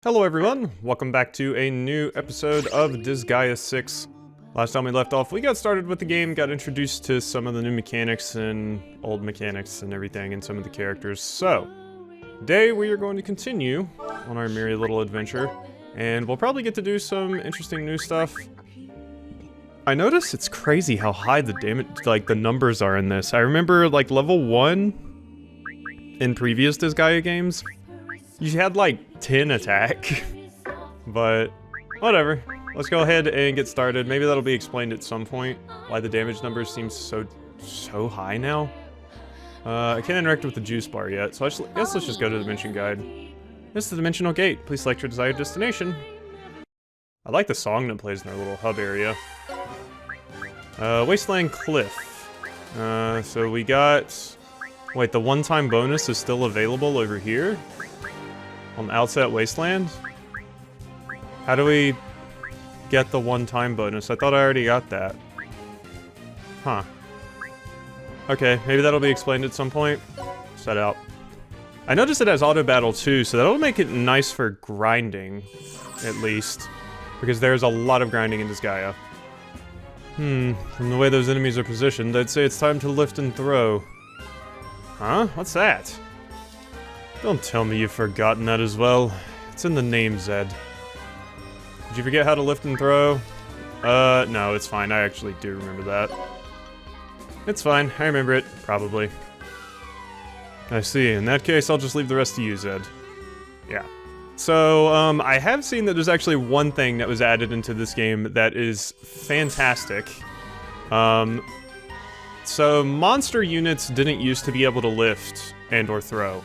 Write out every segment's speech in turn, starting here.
Hello everyone, welcome back to a new episode of Disgaea 6. Last time we left off, we got started with the game, got introduced to some of the new mechanics and old mechanics and everything and some of the characters. So, today we are going to continue on our merry little adventure, and we'll probably get to do some interesting new stuff. I notice it's crazy how high the damage, the numbers are in this. I remember level 1 in previous Disgaea games, you had 10 attack, but whatever. Let's go ahead and get started. Maybe that'll be explained at some point, why the damage numbers seem so high now. I can't interact with the juice bar yet, so I guess let's just go to the Dimension Guide. This is the Dimensional Gate. Please select your desired destination. I like the song that plays in our little hub area. Wasteland Cliff. So we got... Wait, the one-time bonus is still available over here? On the outset Wasteland? How do we get the one-time bonus? I thought I already got that. Huh. Okay, maybe that'll be explained at some point. Set out. I noticed it has auto battle too, so that'll make it nice for grinding, at least. Because there's a lot of grinding in Disgaea. From the way those enemies are positioned, I'd say it's time to lift and throw. Huh? What's that? Don't tell me you've forgotten that as well. It's in the name, Zed. Did you forget how to lift and throw? No, it's fine. I actually do remember that. It's fine. I remember it. Probably. I see. In that case, I'll just leave the rest to you, Zed. Yeah. So, I have seen that there's actually one thing that was added into this game that is fantastic. So monster units didn't used to be able to lift and or throw.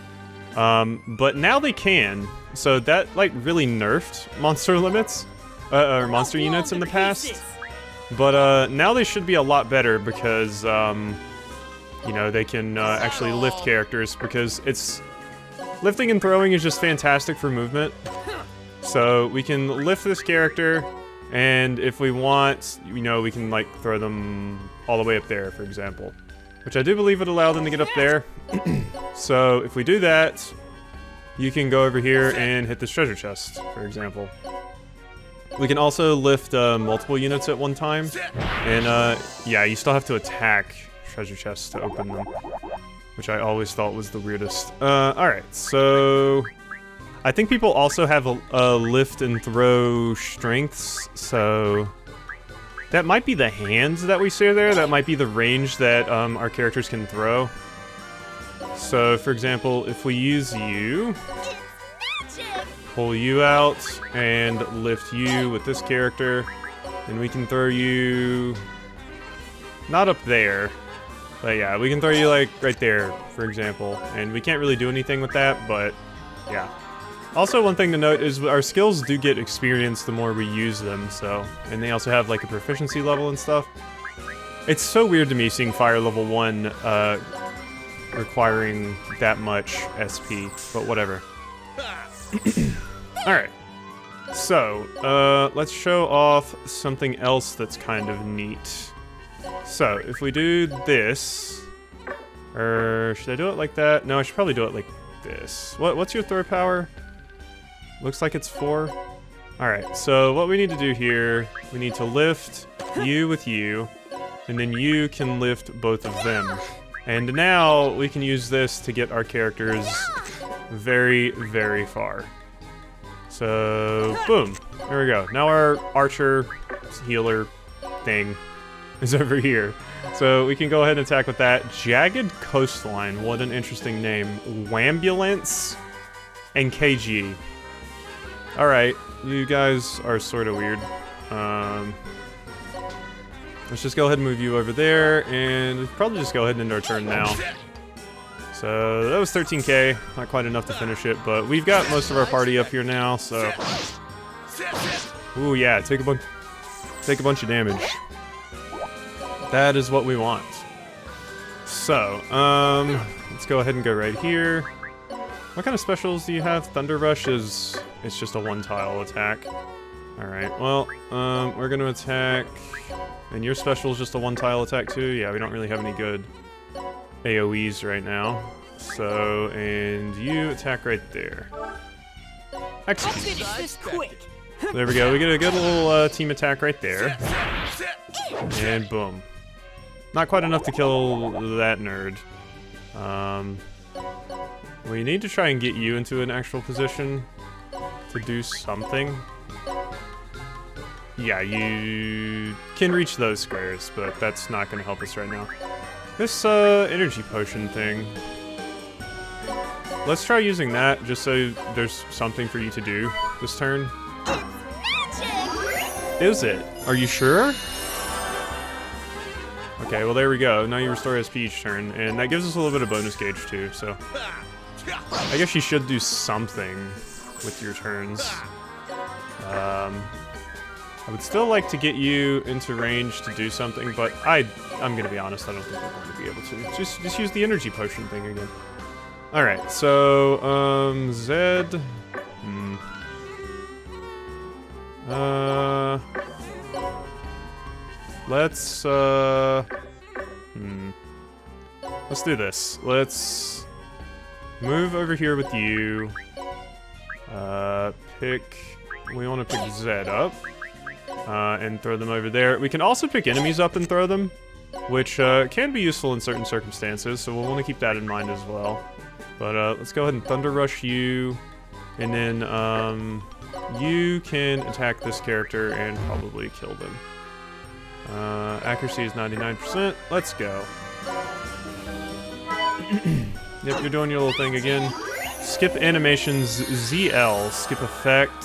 But now they can, so that, really nerfed monster limits, or monster units in the past. But, now they should be a lot better because, you know, they can, actually lift characters, because lifting and throwing is just fantastic for movement. So, we can lift this character, and if we want, you know, we can, throw them all the way up there, for example. Which I do believe would allow them to get up there. So, if we do that, you can go over here and hit this treasure chest, for example. We can also lift multiple units at one time. And, yeah, you still have to attack treasure chests to open them. Which I always thought was the weirdest. Alright, so... I think people also have a lift and throw strengths, so... That might be the hands that we see there. That might be the range that our characters can throw. So, for example, if we use you, pull you out, and lift you with this character, then we can throw you... Not up there, but yeah, we can throw you, right there, for example. And we can't really do anything with that, but yeah. Also, one thing to note is our skills do get experience the more we use them, so... And they also have, a proficiency level and stuff. It's so weird to me seeing Fire level 1, requiring that much SP, but whatever. Alright. So, let's show off something else that's kind of neat. So, if we do this... should I do it like that? No, I should probably do it like this. What's your throw power? Looks like it's 4. Alright, so what we need to do here, we need to lift you with you, and then you can lift both of them. And now we can use this to get our characters very, very far. So, boom. There we go. Now our archer healer thing is over here. So we can go ahead and attack with that. Jagged Coastline. What an interesting name. Wambulance and KG. Alright, you guys are sort of weird. Let's just go ahead and move you over there, and probably just go ahead and end our turn now. So, that was 13k, not quite enough to finish it, but we've got most of our party up here now, so... Ooh, yeah, take a bunch of damage. That is what we want. So, let's go ahead and go right here. What kind of specials do you have? Thunder Rush is... It's just a one-tile attack. Alright, well, we're gonna attack... And your special is just a one-tile attack too? Yeah, we don't really have any good AoEs right now. So, and you attack right there. Execute. Finish this quick. There we go. We get a good little team attack right there. And boom. Not quite enough to kill that nerd. We need to try and get you into an actual position to do something. Yeah, you can reach those squares, but that's not going to help us right now. This energy potion thing. Let's try using that just so there's something for you to do this turn. Is it? Are you sure? Okay, well there we go. Now you restore SP each turn, and that gives us a little bit of bonus gauge too, so... I guess you should do something with your turns. I would still like to get you into range to do something, but I'm gonna be honest, I don't think we're going to be able to. Just use the energy potion thing again. Alright, so, Zed... Let's do this. Let's move over here with you. We want to pick Zed up. And throw them over there. We can also pick enemies up and throw them, which can be useful in certain circumstances, so we'll want to keep that in mind as well. But let's go ahead and Thunder Rush you, and then you can attack this character and probably kill them. Accuracy is 99%. Let's go. Yep, you're doing your little thing again. Skip animations, ZL, skip effect.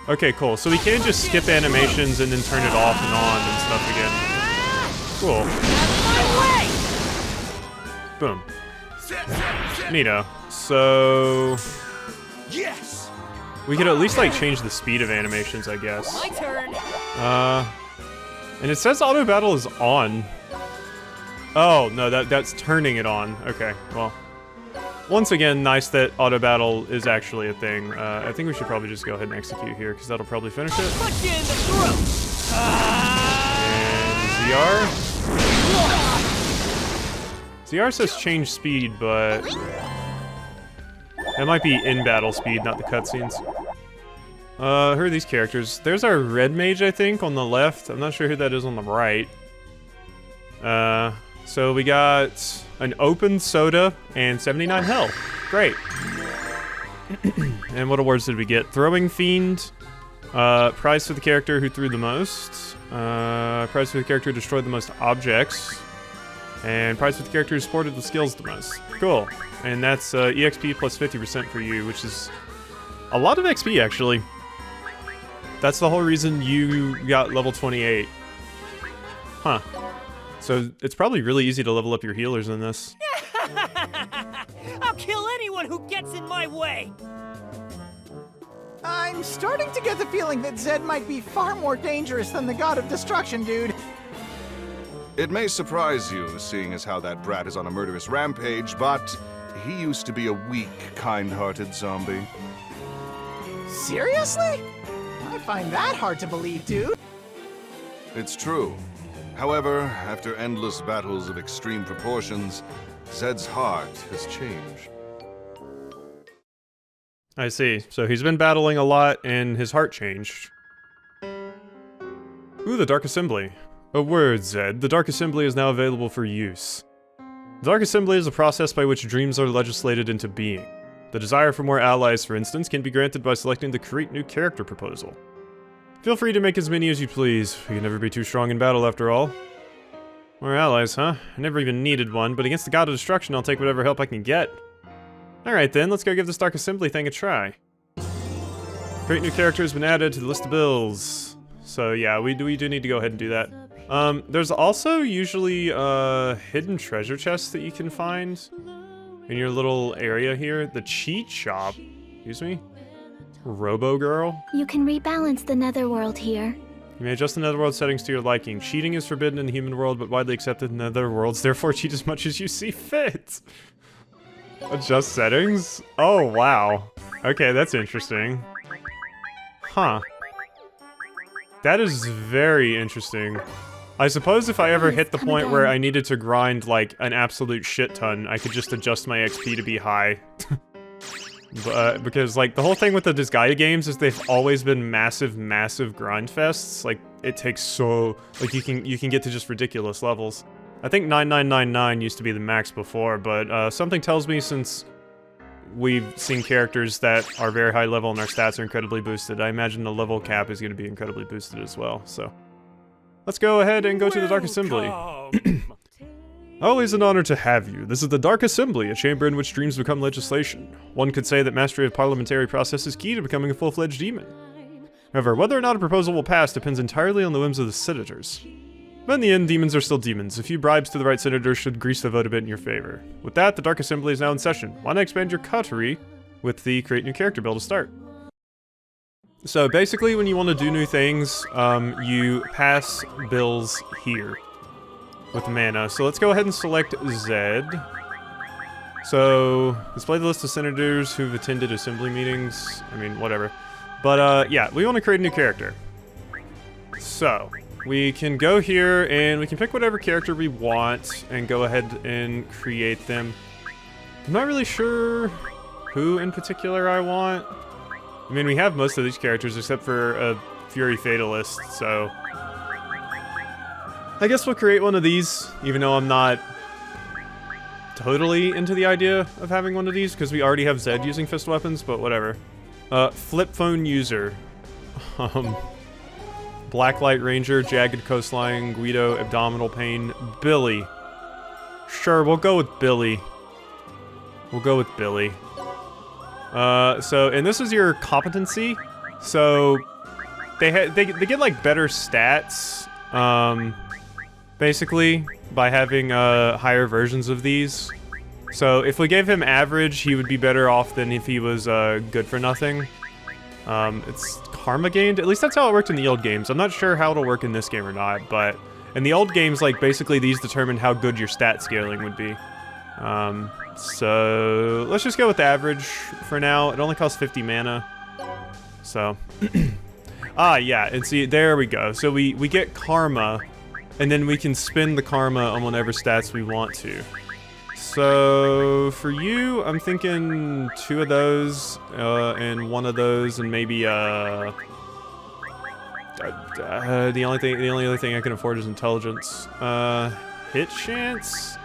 Okay, cool. So we can just skip animations and then turn it off and on and stuff again. Cool. Boom. Neato. So... Yes. We could at least, like, change the speed of animations, I guess. My turn. And it says auto battle is on. Oh, no, that's turning it on. Okay, well. Once again, nice that auto battle is actually a thing. I think we should probably just go ahead and execute here, because that'll probably finish it. Punch you in the throat. And ZR. ZR says change speed, but that might be in-battle speed, not the cutscenes. Who are these characters? There's our red mage, I think, on the left. I'm not sure who that is on the right. So we got an open soda and 79 health. Great. And what awards did we get? Throwing Fiend. Prize for the character who threw the most. Prize for the character who destroyed the most objects. And prize for the character who sported the skills the most. Cool. And that's EXP plus 50% for you, which is a lot of XP, actually. That's the whole reason you got level 28. Huh. So it's probably really easy to level up your healers in this. I'll kill anyone who gets in my way. I'm starting to get the feeling that Zed might be far more dangerous than the God of Destruction, dude. It may surprise you, seeing as how that brat is on a murderous rampage, but he used to be a weak, kind-hearted zombie. Seriously? I find that hard to believe, dude. It's true. However, after endless battles of extreme proportions, Zed's heart has changed. I see. So he's been battling a lot, and his heart changed. Ooh, the Dark Assembly. A word, Zed. The Dark Assembly is now available for use. The Dark Assembly is a process by which dreams are legislated into being. The desire for more allies, for instance, can be granted by selecting the Create New Character proposal. Feel free to make as many as you please. We can never be too strong in battle, after all. More allies, huh? I never even needed one, but against the God of Destruction, I'll take whatever help I can get. Alright then, let's go give this Dark Assembly thing a try. Create New Character has been added to the list of bills. So yeah, we do need to go ahead and do that. There's also usually hidden treasure chests that you can find in your little area here. The cheat shop, excuse me? Robo Girl. You can rebalance the Netherworld here. You may adjust the Netherworld settings to your liking. Cheating is forbidden in the human world, but widely accepted in Netherworlds. Therefore, cheat as much as you see fit. Adjust settings? Oh, wow. Okay, that's interesting. Huh. That is very interesting. I suppose if I ever hit the point where I needed to grind, like, an absolute shit ton, I could just adjust my XP to be high. Because like the whole thing with the Disgaea games is they've always been massive grind fests. Like it takes so like you can get to just ridiculous levels. I think 9999 used to be the max before, but something tells me since we've seen characters that are very high level and their stats are incredibly boosted, I imagine the level cap is going to be incredibly boosted as well. So let's go ahead and go to the Dark Assembly. Always an honor to have you. This is the Dark Assembly, a chamber in which dreams become legislation. One could say that mastery of parliamentary process is key to becoming a full-fledged demon. However, whether or not a proposal will pass depends entirely on the whims of the senators. But in the end, demons are still demons. A few bribes to the right senator should grease the vote a bit in your favor. With that, the Dark Assembly is now in session. Why not expand your coterie with the Create New Character bill to start? So basically, when you want to do new things, you pass bills here with mana. So let's go ahead and select Z. So display the list of senators who've attended assembly meetings. I mean, whatever. But yeah, we want to create a new character. So we can go here and we can pick whatever character we want and go ahead and create them. I'm not really sure who in particular I want. I mean, we have most of these characters except for a Fury Fatalist, so I guess we'll create one of these, even though I'm not totally into the idea of having one of these, because we already have Zed using fist weapons, but whatever. Flip phone user. Blacklight Ranger, Jagged Coastline, Guido, Abdominal Pain, Billy. Sure, we'll go with Billy. We'll go with Billy. And this is your competency. So they get like better stats, basically by having higher versions of these. So if we gave him average, he would be better off than if he was good for nothing. It's karma gained. At least that's how it worked in the old games. I'm not sure how it'll work in this game or not, but in the old games, like basically these determined how good your stat scaling would be. So let's just go with average for now. It only costs 50 mana. So, yeah, and see, there we go. So we get karma, and then we can spend the karma on whatever stats we want to. So for you, I'm thinking 2 of those, and 1 of those, and maybe the only other thing I can afford is intelligence. Hit chance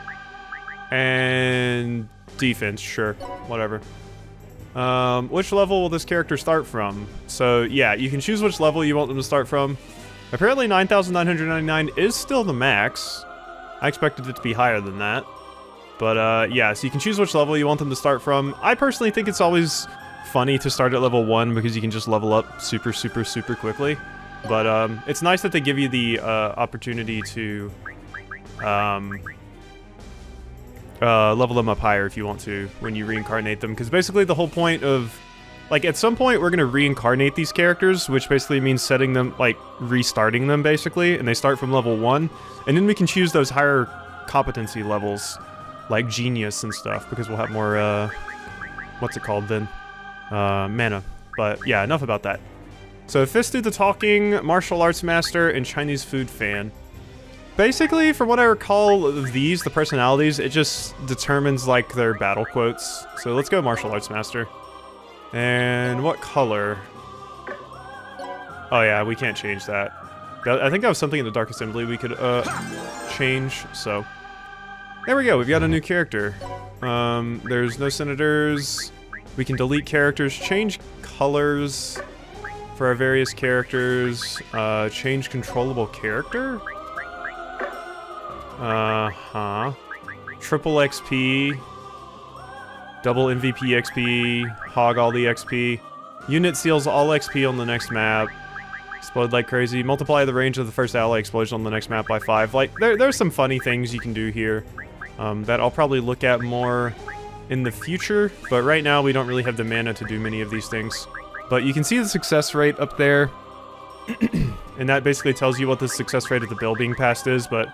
and defense, sure, whatever. Which level will this character start from? So yeah, you can choose which level you want them to start from. Apparently 9,999 is still the max. I expected it to be higher than that. But yeah, so you can choose which level you want them to start from. I personally think it's always funny to start at level 1 because you can just level up super quickly. But it's nice that they give you the opportunity to level them up higher if you want to when you reincarnate them. Because basically the whole point of, like, at some point we're going to reincarnate these characters, which basically means setting them, like, restarting them basically, and they start from level 1. And then we can choose those higher competency levels, like Genius and stuff, because we'll have more, what's it called then? Mana. But yeah, enough about that. So Fist did the talking, martial arts master, and Chinese food fan. Basically, from what I recall of these, the personalities, it just determines, like, their battle quotes. So let's go martial arts master. And what color? Oh yeah, we can't change that. I think that was something in the Dark Assembly we could, change, so. There we go, we've got a new character. There's no senators. We can delete characters, change colors for our various characters, change controllable character? Triple XP, double MVP XP, hog all the XP. Unit seals all XP on the next map. Explode like crazy. Multiply the range of the first ally explosion on the next map by 5. Like, there's some funny things you can do here that I'll probably look at more in the future, but right now we don't really have the mana to do many of these things. But you can see the success rate up there, and that basically tells you what the success rate of the bill being passed is, but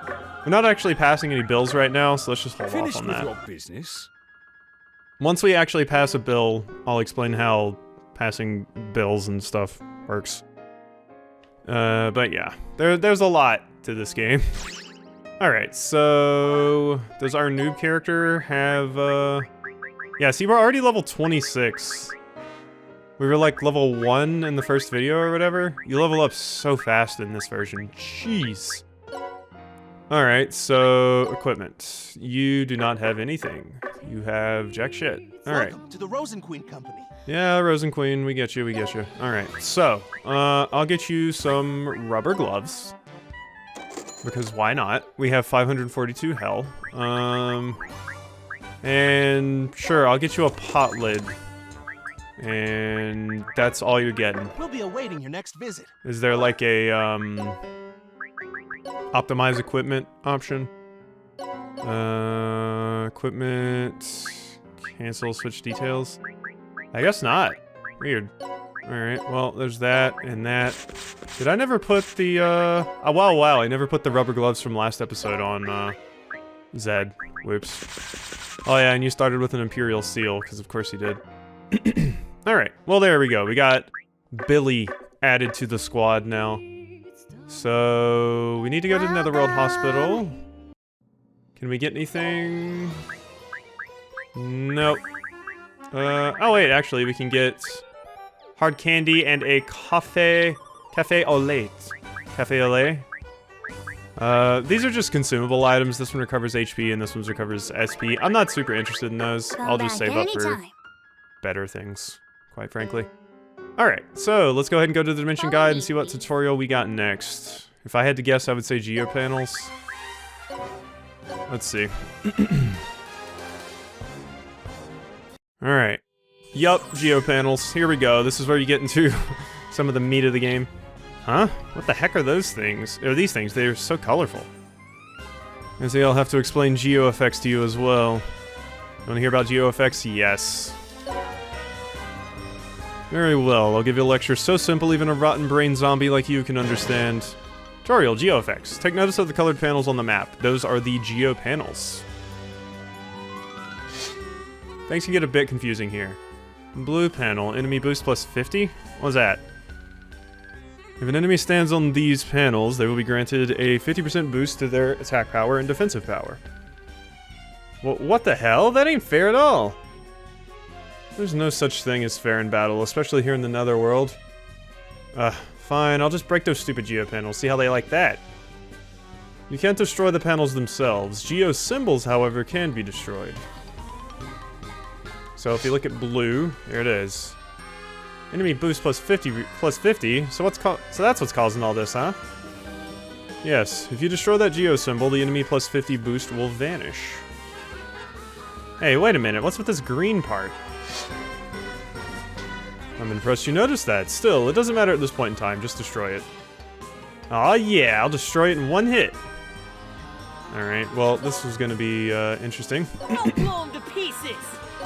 we're not actually passing any bills right now, so let's just hold off on that. Your business? Once we actually pass a bill, I'll explain how passing bills and stuff works. But yeah, there's a lot to this game. Alright, so does our noob character have Yeah, see, we're already level 26. We were like level 1 in the first video or whatever. You level up so fast in this version. Jeez. Alright, so equipment. You do not have anything. You have jack shit. Alright. Welcome to the Rosenqueen Company. Yeah, Rosenqueen, we get you, we get you. Alright, so, I'll get you some rubber gloves. Because why not? We have 542 hell. And sure, I'll get you a pot lid. And that's all you're getting. We'll be awaiting your next visit. Is there like a, optimize equipment option? Equipment, cancel, switch details? I guess not. Weird. Alright, well, there's that and that. Did I never put the, oh, wow, I never put the rubber gloves from last episode on, Zed. Whoops. Oh yeah, and you started with an Imperial Seal, because of course you did. Alright, well there we go. We got Billy added to the squad now. So, we need to go to the Netherworld Hospital. Can we get anything? Nope. Oh wait, actually, we can get hard candy and a cafe au lait. Cafe au lait. These are just consumable items. This one recovers HP and this one recovers SP. I'm not super interested in those. I'll just save up for better things, quite frankly. Alright, so let's go ahead and go to the Dimension Guide and see what tutorial we got next. If I had to guess, I would say Geo Panels. Let's see. Alright. Yup, Geo Panels. Here we go. This is where you get into some of the meat of the game. Huh? What the heck are those things? Or these things? They're so colorful. I see I'll have to explain Geo effects to you as well. You wanna hear about Geo effects? Yes. Very well, I'll give you a lecture so simple even a rotten brain zombie like you can understand. Tutorial, Geo effects. Take notice of the colored panels on the map. Those are the Geo Panels. Things can get a bit confusing here. Blue panel, enemy boost plus 50? What's that? If an enemy stands on these panels, they will be granted a 50% boost to their attack power and defensive power. Well, what the hell? That ain't fair at all. There's no such thing as fair in battle, especially here in the Netherworld. Fine, I'll just break those stupid Geo Panels, see how they like that. You can't destroy the panels themselves. Geo symbols, however, can be destroyed. So if you look at blue, there it is. Enemy boost plus 50, so that's what's causing all this, huh? Yes, if you destroy that Geo symbol, the enemy plus 50 boost will vanish. Hey, wait a minute, what's with this green part? I'm impressed you noticed that. Still, it doesn't matter at this point in time, just destroy it. Aw yeah, I'll destroy it in one hit. Alright, well, this was gonna be, interesting. I'll blow him to pieces!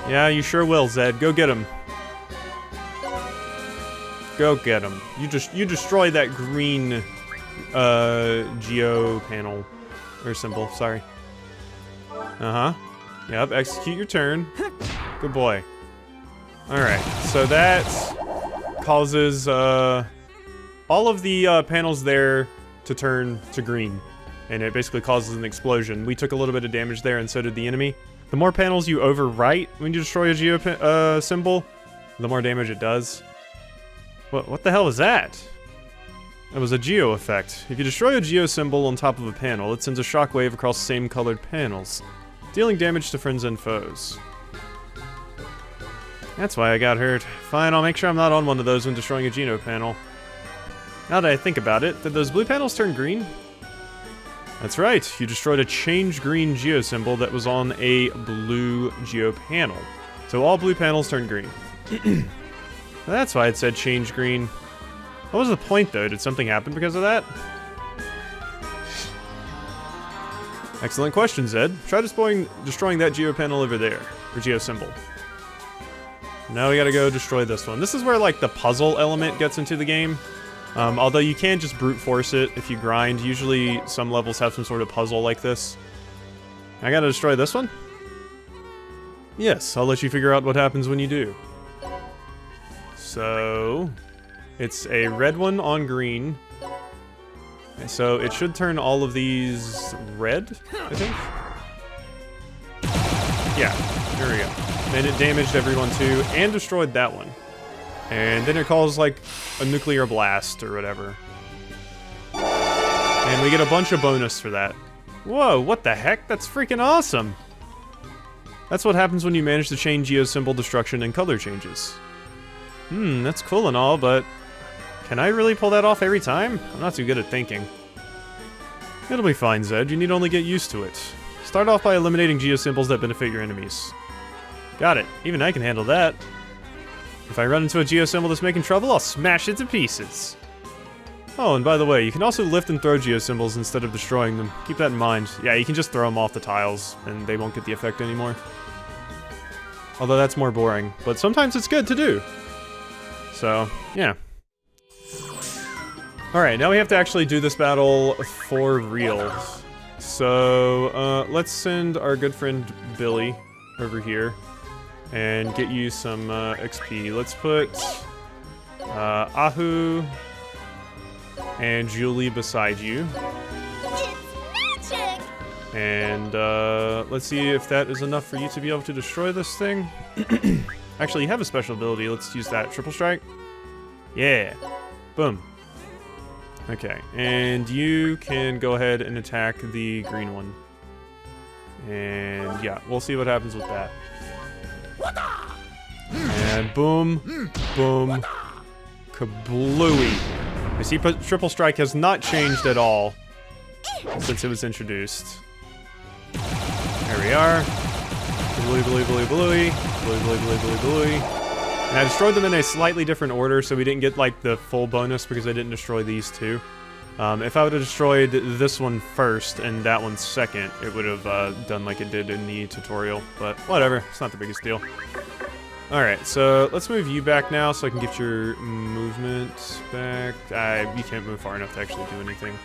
Yeah, you sure will, Zed. Go get him. Go get him. You destroy that green, Geo panel. Or symbol, sorry. Uh-huh. Yep, execute your turn. Good boy. Alright, so that causes, all of the, panels there to turn to green. And it basically causes an explosion. We took a little bit of damage there, and so did the enemy. The more panels you overwrite when you destroy a Geo symbol, the more damage it does. What the hell was that? That was a Geo effect. If you destroy a Geo symbol on top of a panel, it sends a shockwave across same colored panels, dealing damage to friends and foes. That's why I got hurt. Fine, I'll make sure I'm not on one of those when destroying a Geo panel. Now that I think about it, did those blue panels turn green? That's right, you destroyed a change green Geo symbol that was on a blue Geo panel. So all blue panels turned green. That's why it said change green. What was the point though? Did something happen because of that? Excellent question, Zed. Try destroying that Geo panel over there, or Geo symbol. Now we gotta go destroy this one. This is where like the puzzle element gets into the game. Although you can just brute force it if you grind. Usually some levels have some sort of puzzle like this. I gotta destroy this one? Yes, I'll let you figure out what happens when you do. So, it's a red one on green. So it should turn all of these red, I think. Yeah, there we go. And it damaged everyone too, and destroyed that one. And then it calls like a nuclear blast or whatever. And we get a bunch of bonus for that. Whoa, what the heck? That's freaking awesome! That's what happens when you manage to chain geosymbol destruction and color changes. That's cool and all, but can I really pull that off every time? I'm not too good at thinking. It'll be fine, Zed. You need only get used to it. Start off by eliminating geosymbols that benefit your enemies. Got it. Even I can handle that. If I run into a geosymbol that's making trouble, I'll smash it to pieces. Oh, and by the way, you can also lift and throw geosymbols instead of destroying them. Keep that in mind. Yeah, you can just throw them off the tiles, and they won't get the effect anymore. Although that's more boring, but sometimes it's good to do. So, yeah. Alright, now we have to actually do this battle for real. So, let's send our good friend Billy over here and get you some XP. Let's put Ahu and Julie beside you. It's magic! And let's see if that is enough for you to be able to destroy this thing. Actually, you have a special ability. Let's use that. Triple strike. Yeah. Boom. Okay, and you can go ahead and attack the green one. And yeah, we'll see what happens with that. And boom, boom, kablooey. I see triple strike has not changed at all since it was introduced. There we are. Blooey, blooey, blooey, blooey. Blooey, blooey, blooey, blooey, blooey. And I destroyed them in a slightly different order, so we didn't get, like, the full bonus because I didn't destroy these two. If I would have destroyed this one first and that one second, it would have done like it did in the tutorial. But whatever, it's not the biggest deal. Alright, so let's move you back now so I can get your movement back. You can't move far enough to actually do anything.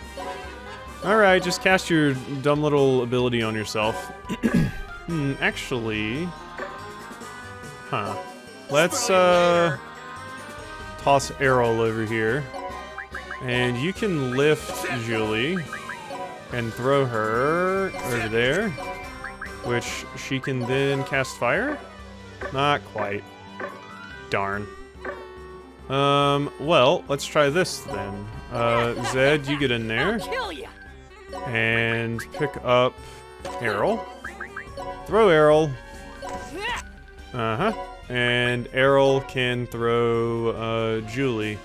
Alright, just cast your dumb little ability on yourself. Actually... Huh. Let's, toss Errol over here. And you can lift Julie and throw her over there, which she can then cast fire? Not quite. Darn. Well, let's try this then. Zed, you get in there. And pick up Errol. Throw Errol. Uh-huh. And Errol can throw, Julie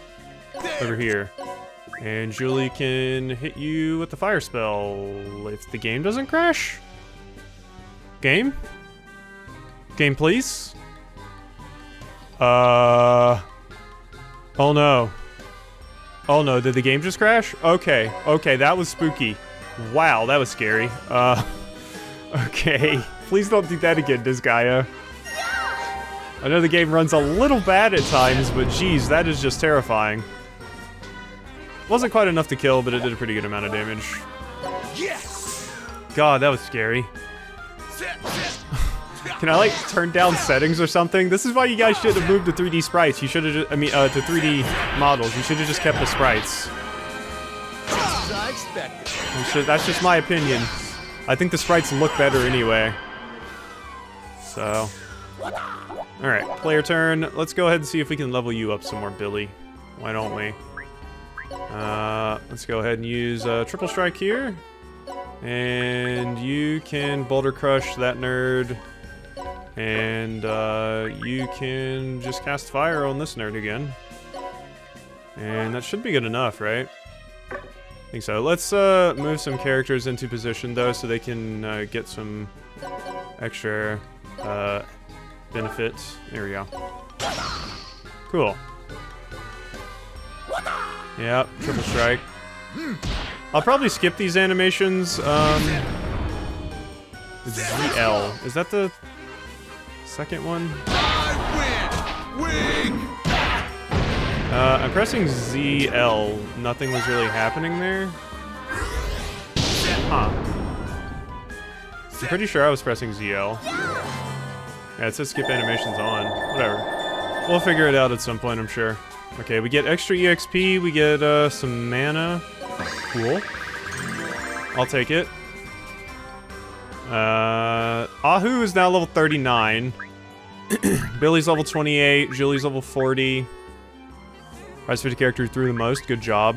over here. And Julie can hit you with the fire spell if the game doesn't crash. Game? Game, please? Oh no. Oh no, did the game just crash? Okay, okay, that was spooky. Wow, that was scary. Okay. Please don't do that again, Disgaea. I know the game runs a little bad at times, but geez, that is just terrifying. Wasn't quite enough to kill, but it did a pretty good amount of damage. Yes! God, that was scary. Can I, like, turn down settings or something? This is why you guys should have moved to 3D sprites. You should have just, to 3D models. You should have just kept the sprites. Just as I expected. That's just my opinion. I think the sprites look better anyway. So. Alright, player turn. Let's go ahead and see if we can level you up some more, Billy. Why don't we? Let's go ahead and use triple strike here. And you can boulder crush that nerd. And you can just cast fire on this nerd again. And that should be good enough, right? I think so. Let's move some characters into position though so they can get some extra benefits. There we go. Cool. Yep, triple strike. I'll probably skip these animations. ZL. Is that the second one? I'm pressing ZL. Nothing was really happening there. Huh. I'm pretty sure I was pressing ZL. Yeah, it says skip animations on. Whatever. We'll figure it out at some point, I'm sure. Okay, we get extra EXP, we get some mana. Cool. I'll take it. Ahu is now level 39. Billy's level 28, Julie's level 40. Prize 50 character who threw the most, good job.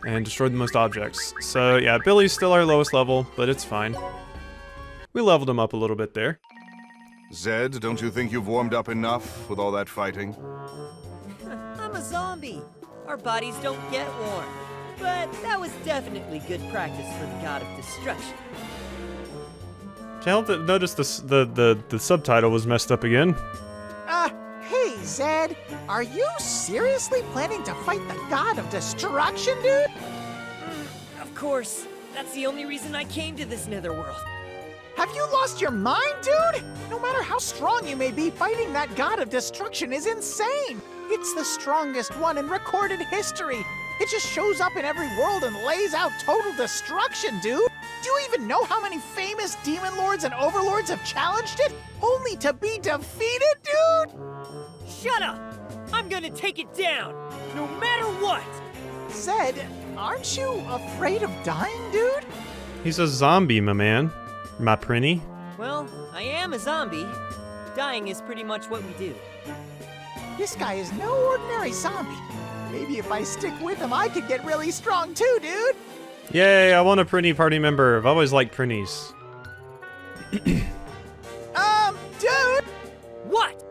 And destroyed the most objects. So yeah, Billy's still our lowest level, but it's fine. We leveled him up a little bit there. Zed, don't you think you've warmed up enough with all that fighting? I'm a zombie. Our bodies don't get warm. But that was definitely good practice for the god of destruction. Can't help but notice the subtitle was messed up again. Hey, Zed, are you seriously planning to fight the god of destruction, dude? Of course. That's the only reason I came to this Netherworld. Have you lost your mind, dude? No matter how strong you may be, fighting that god of destruction is insane. It's the strongest one in recorded history. It just shows up in every world and lays out total destruction, dude. Do you even know how many famous demon lords and overlords have challenged it, only to be defeated, dude? Shut up! I'm gonna take it down, no matter what! Zed, aren't you afraid of dying, dude? He's a zombie, my man. My prinny. Well, I am a zombie. Dying is pretty much what we do. This guy is no ordinary zombie. Maybe if I stick with him, I could get really strong too, dude. Yay, I want a prinny party member. I've always liked prinnies. Dude! What?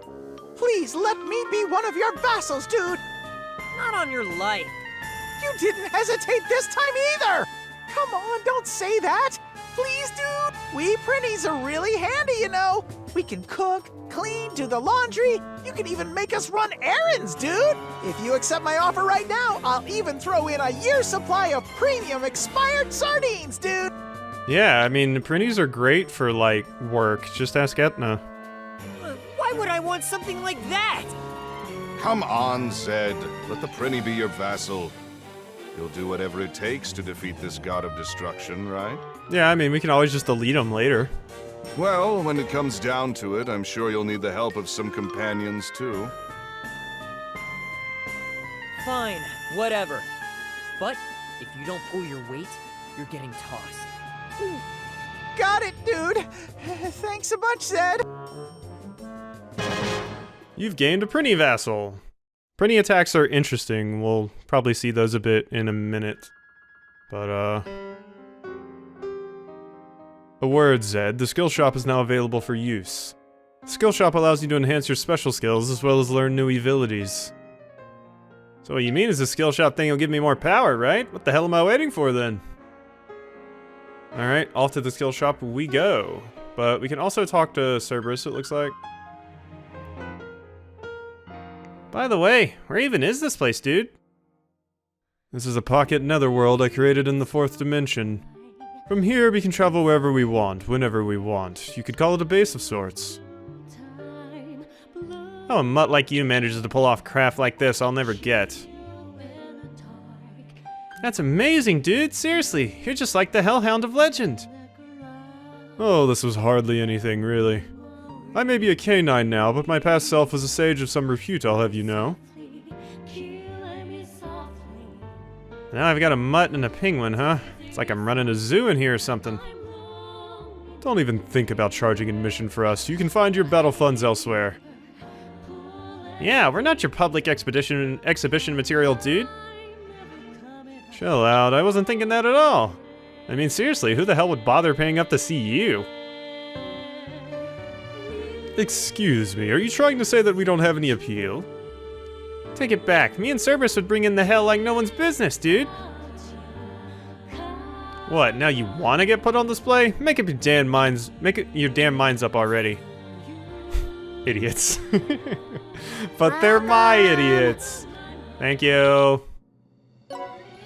Please let me be one of your vassals, dude. Not on your life. You didn't hesitate this time either. Come on, don't say that. Please, dude. We prinnies are really handy, you know. We can cook, clean, do the laundry. You can even make us run errands, dude. If you accept my offer right now, I'll even throw in a year's supply of premium expired sardines, dude. Yeah, I mean, prinnies are great for, like, work. Just ask Etna. Why would I want something like that? Come on, Zed. Let the Prinny be your vassal. You'll do whatever it takes to defeat this god of destruction, right? Yeah, I mean, we can always just delete them later. Well, when it comes down to it, I'm sure you'll need the help of some companions, too. Fine, whatever. But if you don't pull your weight, you're getting tossed. Got it, dude. Thanks a bunch, Zed. You've gained a prinny vassal. Prinny attacks are interesting. We'll probably see those a bit in a minute. But, a word, Zed. The skill shop is now available for use. The skill shop allows you to enhance your special skills as well as learn new Evilities. So what you mean is the skill shop thing will give me more power, right? What the hell am I waiting for then? Alright, off to the skill shop we go. But we can also talk to Cerberus, it looks like. By the way, where even is this place, dude? This is a pocket netherworld I created in the 4th dimension. From here, we can travel wherever we want, whenever we want. You could call it a base of sorts. How a mutt like you manages to pull off craft like this, I'll never get. That's amazing, dude! Seriously, you're just like the Hellhound of legend! Oh, this was hardly anything, really. I may be a canine now, but my past self was a sage of some repute, I'll have you know. Now I've got a mutt and a penguin, huh? It's like I'm running a zoo in here or something. Don't even think about charging admission for us. You can find your battle funds elsewhere. Yeah, we're not your public exhibition material, dude. Chill out, I wasn't thinking that at all. I mean, seriously, who the hell would bother paying up to see you? Excuse me, are you trying to say that we don't have any appeal? Take it back, me and Cerberus would bring in the hell like no one's business, dude. What, now you wanna get put on display? Make your damn minds up already. Idiots. But they're my idiots. Thank you.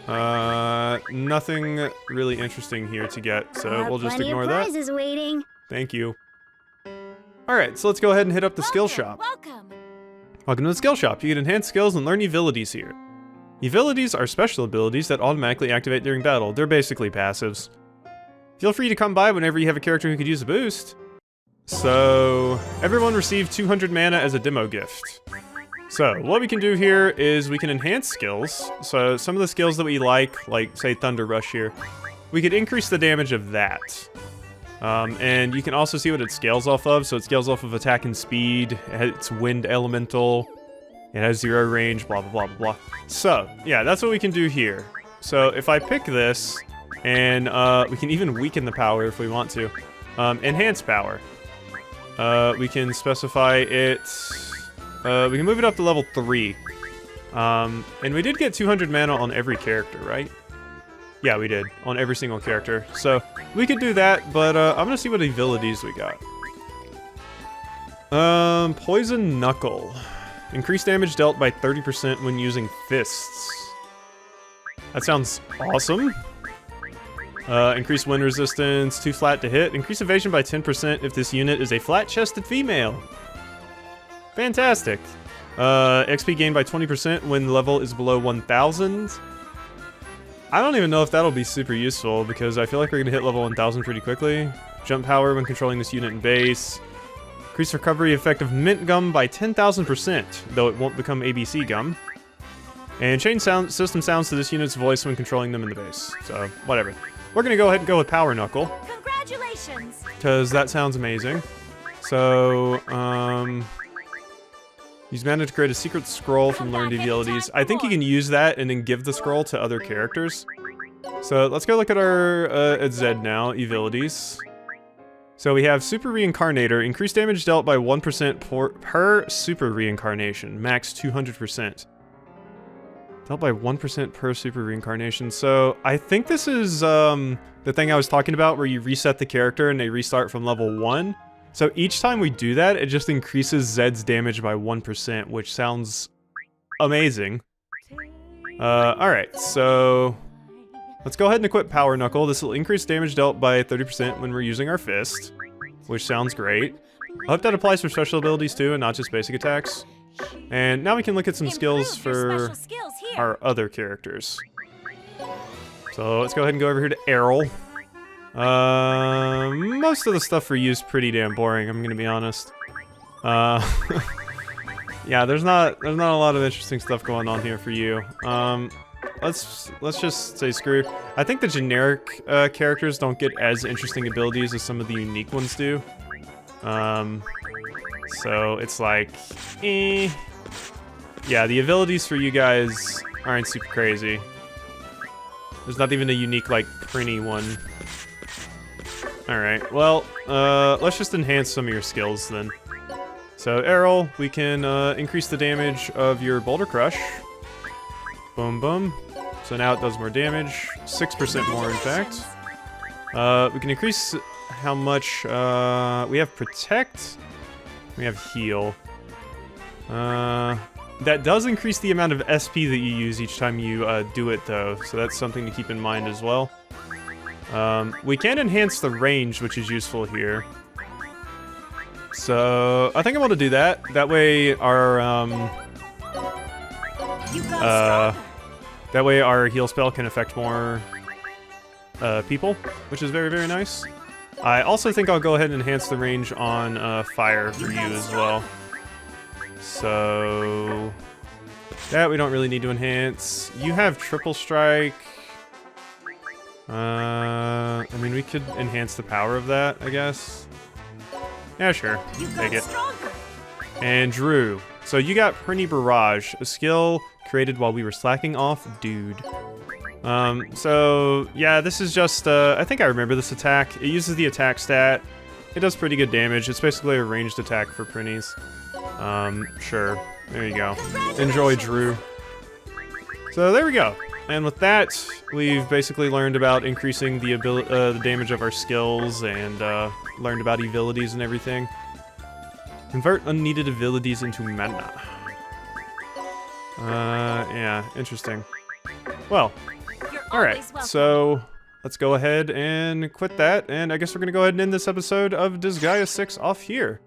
Nothing really interesting here to get, so we'll just ignore that. Prizes waiting. Thank you. Alright, so let's go ahead and hit up the skill shop. Welcome. Welcome to the skill shop. You can enhance skills and learn Evilities here. Evilities are special abilities that automatically activate during battle. They're basically passives. Feel free to come by whenever you have a character who could use a boost. So, everyone received 200 mana as a demo gift. So, what we can do here is we can enhance skills. So, some of the skills that we like say Thunder Rush here, we could increase the damage of that. And you can also see what it scales off of. So it scales off of attack and speed. It's wind elemental. It has 0 range, blah, blah, blah, blah, blah. So, yeah, that's what we can do here. So if I pick this, and we can even weaken the power if we want to. Enhance power. We can specify it. We can move it up to level 3. And we did get 200 mana on every character, right? Yeah, we did. On every single character. So we could do that, but I'm gonna see what abilities we got. Poison Knuckle. Increased damage dealt by 30% when using fists. That sounds awesome. Increased wind resistance, too flat to hit. Increase evasion by 10% if this unit is a flat-chested female. Fantastic. XP gained by 20% when the level is below 1,000. I don't even know if that'll be super useful because I feel like we're gonna hit level 1,000 pretty quickly. Jump power when controlling this unit in base. Increase recovery effect of mint gum by 10,000%, though it won't become ABC gum. And change system sounds to this unit's voice when controlling them in the base. So, whatever. We're gonna go ahead and go with Power Knuckle. Congratulations! Because that sounds amazing. So, use mana to create a secret scroll from learned abilities. I think you can use that and then give the scroll to other characters. So, let's go look at our, at Zed now, abilities. So we have Super Reincarnator, increased damage dealt by 1% per Super Reincarnation, max 200%. Dealt by 1% per Super Reincarnation. So I think this is the thing I was talking about where you reset the character and they restart from level 1. So each time we do that, it just increases Zed's damage by 1%, which sounds amazing. Alright, so let's go ahead and equip Power Knuckle. This will increase damage dealt by 30% when we're using our fist, which sounds great. I hope that applies for special abilities too, and not just basic attacks. And now we can look at some skills for our other characters. So let's go ahead and go over here to Errol. Most of the stuff for you is pretty damn boring, I'm gonna be honest. Yeah, there's not a lot of interesting stuff going on here for you. Let's just say screw. I think the generic characters don't get as interesting abilities as some of the unique ones do. So it's like, eh. Yeah, the abilities for you guys aren't super crazy. There's not even a unique, like, Prinny one. Alright, well, let's just enhance some of your skills then. So, Errol, we can increase the damage of your Boulder Crush. Boom, boom. So now it does more damage. 6% more, in fact. We can increase how much... we have Protect. We have Heal. That does increase the amount of SP that you use each time you do it, though. So that's something to keep in mind as well. We can enhance the range, which is useful here. So I think I want to do that. That way our... that way our heal spell can affect more people, which is very, very nice. I also think I'll go ahead and enhance the range on fire for you as well. So that we don't really need to enhance. You have triple strike. I mean, we could enhance the power of that, I guess. Yeah, sure. Take it. And Drew. So you got Prinny Barrage, a skill created while we were slacking off, dude. So yeah, this is just, I think I remember this attack. It uses the attack stat. It does pretty good damage. It's basically a ranged attack for Prinnies. Sure. There you go. Enjoy, Drew. So there we go. And with that, we've basically learned about increasing the the damage of our skills and learned about abilities and everything. Convert unneeded abilities into mana. Yeah, interesting. Well, alright, so let's go ahead and quit that, and I guess we're gonna go ahead and end this episode of Disgaea 6 off here.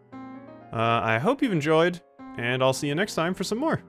I hope you've enjoyed, and I'll see you next time for some more.